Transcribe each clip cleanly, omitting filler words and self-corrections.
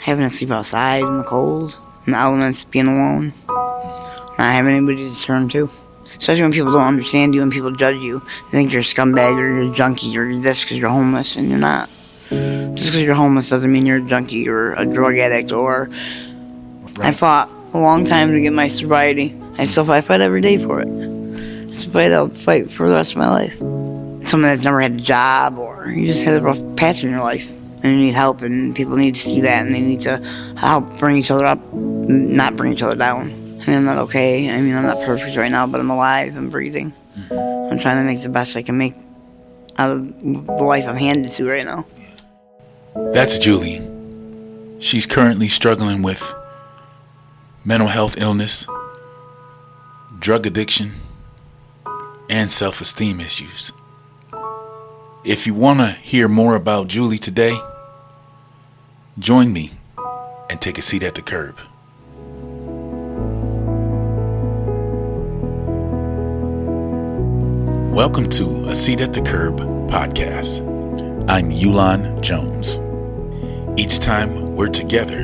Having to sleep outside in the cold, in the elements, being alone, not having anybody to turn to. Especially when people don't understand you and people judge you. They think you're a scumbag or you're a junkie or you're this because you're homeless, and you're not. Just because you're homeless doesn't mean you're a junkie or a drug addict or... I fought a long time to get my sobriety. I fight every day for it. I'll fight for the rest of my life. Someone that's never had a job, or you just had a rough patch in your life and you need help, and people need to see that, and they need to help bring each other up, not bring each other down. I mean, I'm not okay. I mean, I'm not perfect right now, but I'm alive. I'm breathing. I'm trying to make the best I can make out of the life I'm handed to right now. That's Julie. She's currently struggling with mental health illness, drug addiction, and self-esteem issues. If you want to hear more about Julie today, join me and take a seat at the curb. Welcome to A Seat at the Curb podcast. I'm Yulon Jones. Each time we're together,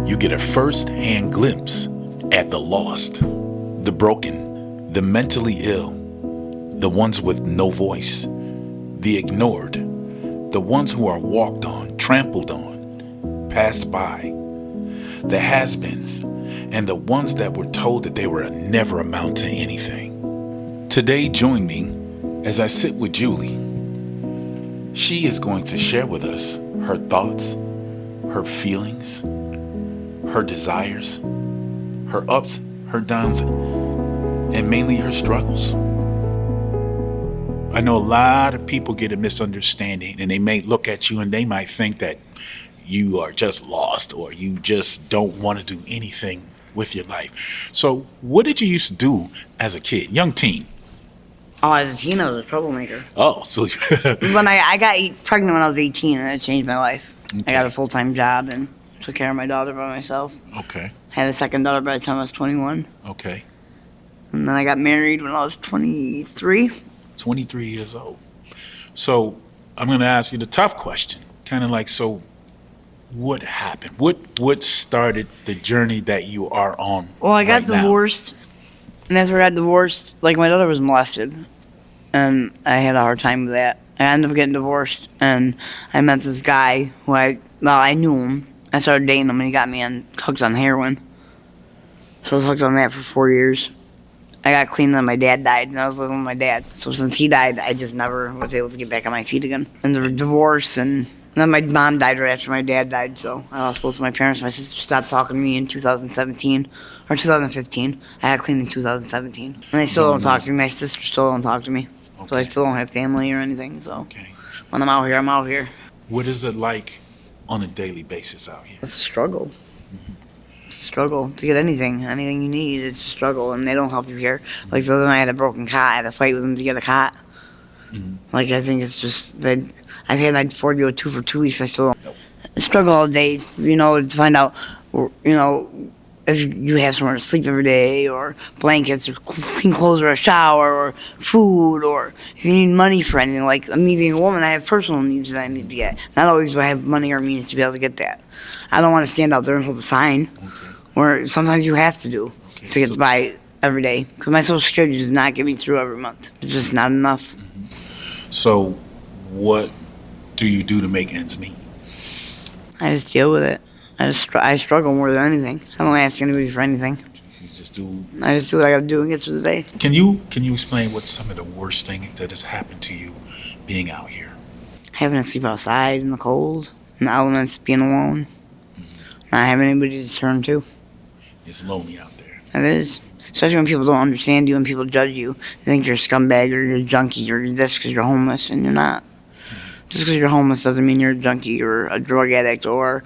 you get a first-hand glimpse at the lost, the broken, the mentally ill, the ones with no voice, the ignored, the ones who are walked on, trampled on, passed by, the has-beens, and the ones that were told that they were never amount to anything. Today, join me as I sit with Julie. She is going to share with us her thoughts, her feelings, her desires, her ups, her downs, and mainly her struggles. I know a lot of people get a misunderstanding, and they may look at you and they might think that you are just lost or you just don't want to do anything with your life. So what did you used to do as a kid, young teen? Oh, as a teen, I was a troublemaker. Oh, so when I got pregnant when I was 18, and it changed my life. Okay. I got a full-time job and took care of my daughter by myself. Okay. Had a second daughter by the time I was 21. Okay. And then I got married when I was 23. 23 years old. So I'm going to ask you the tough question. Kind of like, so what happened? What started the journey that you are on? Well, I got right divorced. And after I got divorced, like, my daughter was molested. And I had a hard time with that. I ended up getting divorced. And I met this guy who I knew him. I started dating him, and he got me hooked on heroin. So I was hooked on that for 4 years. I got clean, and then my dad died, and I was living with my dad. So since he died, I just never was able to get back on my feet again. And the divorce, and then my mom died right after my dad died, so I lost both of my parents. My sister stopped talking to me in 2017, or 2015. I got clean in 2017. And they still don't talk to me. My sister still don't talk to me. Okay. So I still don't have family or anything, so okay. When I'm out here, I'm out here. What is it like on a daily basis out here? It's a struggle. It's a struggle to get anything you need. It's a struggle, and they don't help you here. Like the other night, I had a broken cot. I had to fight with them to get a cot. Mm-hmm. Like, I think it's just that I've had my 402 for 2 weeks. I still don't struggle all day, to find out, if you have somewhere to sleep every day, or blankets, or clean clothes, or a shower, or food, or if you need money for anything. Like, me being a woman, I have personal needs that I need to get. Not always do I have money or means to be able to get that. I don't want to stand out there and hold a sign, or sometimes you have to do to get by every day. Because my Social Security does not get me through every month. It's just not enough. Mm-hmm. So what do you do to make ends meet? I just deal with it. I struggle more than anything. I don't ask anybody for anything. You just do. I just do what I got to do and get through the day. Can you explain what's some of the worst thing that has happened to you being out here? Having to sleep outside in the cold, in the elements, being alone, not having anybody to turn to. It's lonely out there. It is. Especially when people don't understand you and people judge you. They think you're a scumbag or you're a junkie or you're this because you're homeless, and you're not. Just because you're homeless doesn't mean you're a junkie or a drug addict or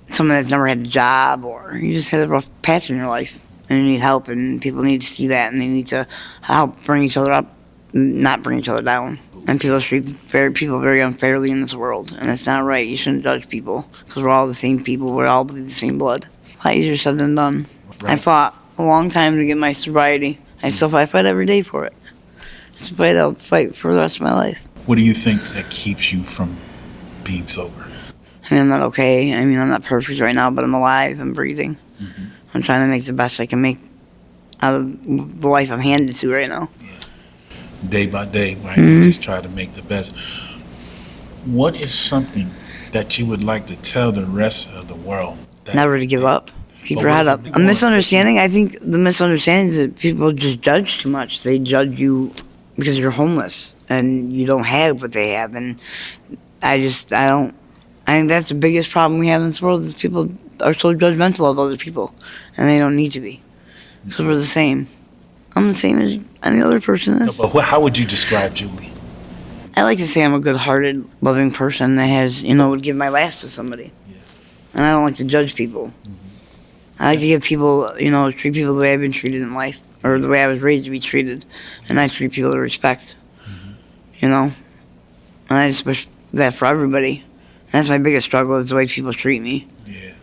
someone that's never had a job, or you just had a rough patch in your life and you need help, and people need to see that, and they need to help bring each other up, not bring each other down. And people treat people very unfairly in this world, and it's not right. You shouldn't judge people because we're all the same people. We all bleed the same blood. A lot easier said than done. Right. I fought a long time to get my sobriety. I fight every day for it. I'll fight for the rest of my life. What do you think that keeps you from being sober? I mean, I'm not okay. I mean, I'm not perfect right now, but I'm alive. I'm breathing. Mm-hmm. I'm trying to make the best I can make out of the life I'm handed to right now. Yeah. Day by day, right? Mm-hmm. We just try to make the best. What is something that you would like to tell the rest of the world? Never to give up. Keep But your what head is up. it A more misunderstanding, I think the misunderstanding is that people just judge too much. They judge you because you're homeless and you don't have what they have. And I think that's the biggest problem we have in this world is people are so judgmental of other people. And they don't need to be. Because we're the same. I'm the same as any other person is. But how would you describe Julie? I like to say I'm a good-hearted, loving person that has, would give my last to somebody. Yeah. And I don't like to judge people. I like to give people, treat people the way I've been treated in life, or the way I was raised to be treated, and I treat people with respect, And I just wish that for everybody. And that's my biggest struggle is the way people treat me. Yeah.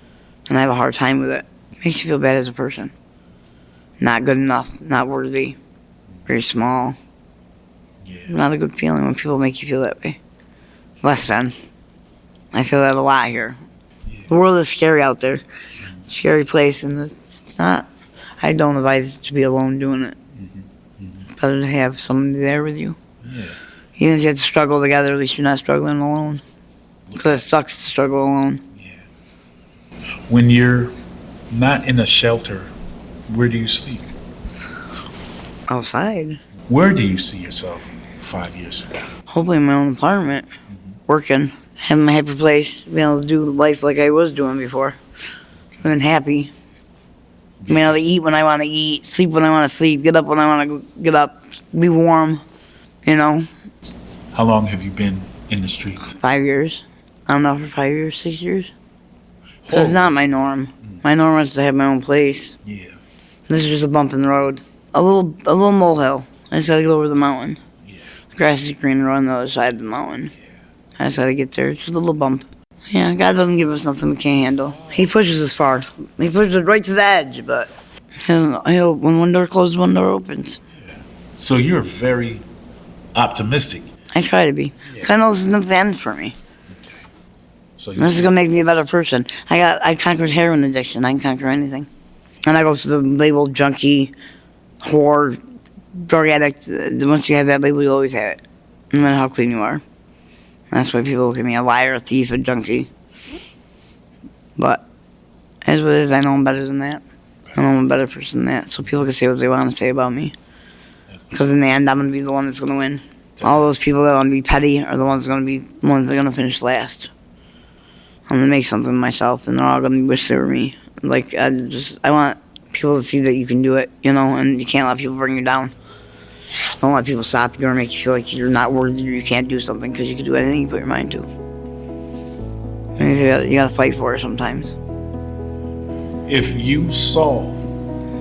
And I have a hard time with it. It makes you feel bad as a person. Not good enough, not worthy, very small. Yeah. Not a good feeling when people make you feel that way. Less than. I feel that a lot here. Yeah. The world is scary out there. Scary place, and it's not. I don't advise to be alone doing it. Better to have somebody there with you. Yeah. Even if you have to struggle together, at least you're not struggling alone. Because it sucks to struggle alone. Yeah. When you're not in a shelter, where do you sleep? Outside. Where do you see yourself 5 years from now? Hopefully in my own apartment. Working. Having my happy place. Being able to do life like I was doing before. Being happy. Being able to eat when I want to eat. Sleep when I want to sleep. Get up when I want to get up. Be warm. How long have you been in the streets? 5 years. I don't know, for 5 years, 6 years. That's not my norm. My norm is to have my own place. Yeah. This is just a bump in the road. A little molehill. I just gotta get over the mountain. Yeah. The grass is greener on the other side of the mountain. Yeah. I just gotta get there. It's just a little bump. Yeah, God doesn't give us nothing we can't handle. He pushes us far. He pushes us right to the edge, but when one door closes, one door opens. Yeah. So you're very optimistic. I try to be. Yeah. 'Cause I know this is not the end for me. Okay. So This is gonna make me a better person. I conquered heroin addiction. I can conquer anything. And I go through the label junkie, whore, drug addict. Once you have that label, you always have it. No matter how clean you are. That's why people look at me, a liar, a thief, a junkie. But as what it is, I know I'm better than that. I know I'm a better person than that. So people can say what they want to say about me. Because in the end, I'm going to be the one that's going to win. All those people that want to be petty are the ones that are going to finish last. I'm going to make something of myself, and they're all going to wish they were me. Like, I want people to see that you can do it, and you can't let people bring you down. Don't let people stop you or make you feel like you're not worthy or you can't do something, because you can do anything you put your mind to. And you gotta fight for it sometimes. If you saw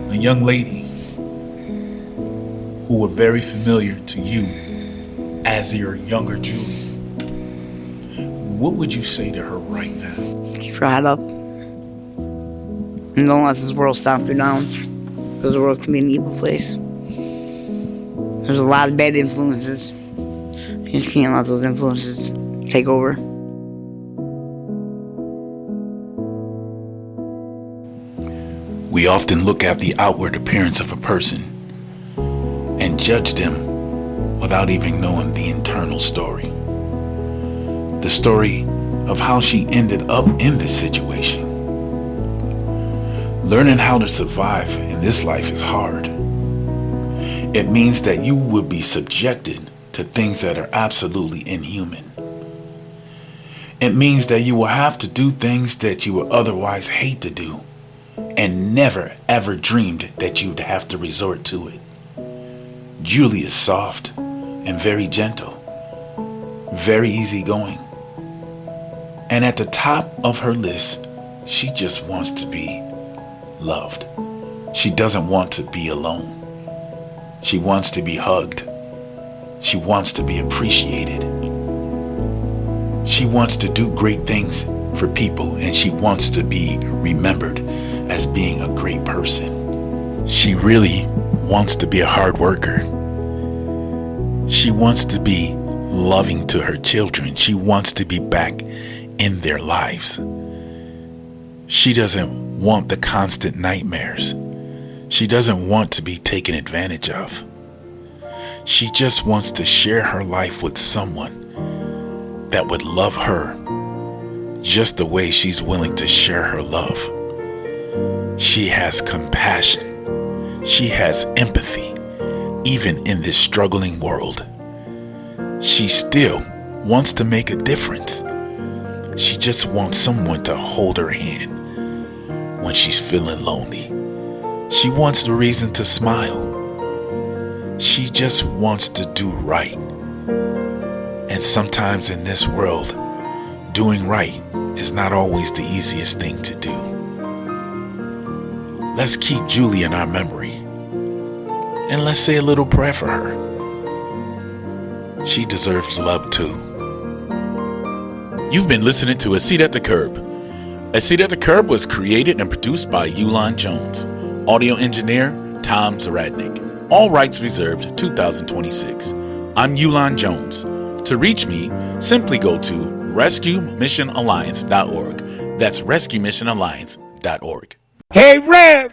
a young lady who were very familiar to you as your younger Julie, what would you say to her right now? Keep your head up. And don't let this world stomp you down, because the world can be an evil place. There's a lot of bad influences. You just can't let those influences take over. We often look at the outward appearance of a person and judge them without even knowing the internal story. The story of how she ended up in this situation. Learning how to survive in this life is hard. It means that you will be subjected to things that are absolutely inhuman. It means that you will have to do things that you would otherwise hate to do and never ever dreamed that you'd have to resort to it. Julie is soft and very gentle, very easygoing. And at the top of her list, she just wants to be loved. She doesn't want to be alone. She wants to be hugged. She wants to be appreciated. She wants to do great things for people, and she wants to be remembered as being a great person. She really wants to be a hard worker. She wants to be loving to her children. She wants to be back in their lives. She doesn't want the constant nightmares. She doesn't want to be taken advantage of. She just wants to share her life with someone that would love her just the way she's willing to share her love. She has compassion. She has empathy, even in this struggling world. She still wants to make a difference. She just wants someone to hold her hand when she's feeling lonely. She wants the reason to smile. She just wants to do right. And sometimes in this world, doing right is not always the easiest thing to do. Let's keep Julie in our memory. And let's say a little prayer for her. She deserves love too. You've been listening to A Seat at the Curb. A Seat at the Curb was created and produced by Yulon Jones. Audio engineer, Tom Zaradnik. All rights reserved, 2026. I'm Yulon Jones. To reach me, simply go to rescuemissionalliance.org. That's rescuemissionalliance.org. Hey, Rev!